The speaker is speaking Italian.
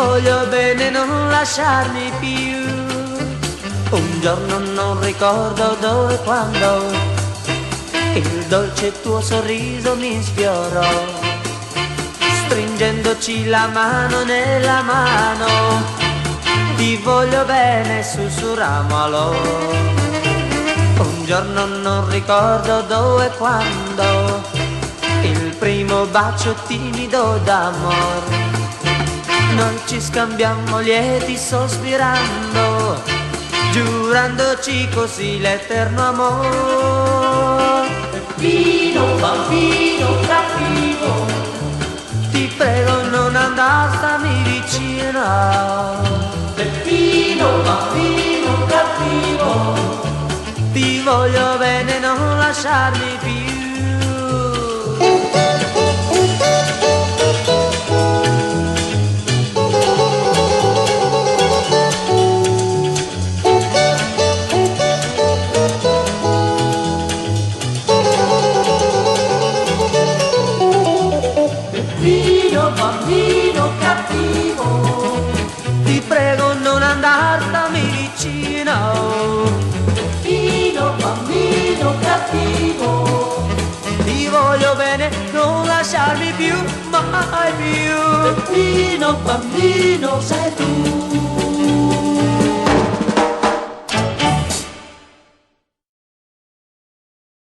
voglio bene, non lasciarmi più. Un giorno non ricordo dove e quando il dolce tuo sorriso mi sfiorò, stringendoci la mano nella mano. Ti voglio bene, sussurramolo. Un giorno non ricordo dove e quando il primo bacio timido d'amor. Noi ci scambiamo lieti sospirando, giurandoci così l'eterno amor. Peppino, bambino cattivo, Ti prego non andar, stammi vicino. Peppino, bambino cattivo, Ti voglio bene, non lasciarmi più. Peppino, bambino cattivo, Ti prego non andar, stammi vicino. Peppino, bambino cattivo, Ti voglio bene, non lasciarmi più, mai più. Peppino, bambino sei tu.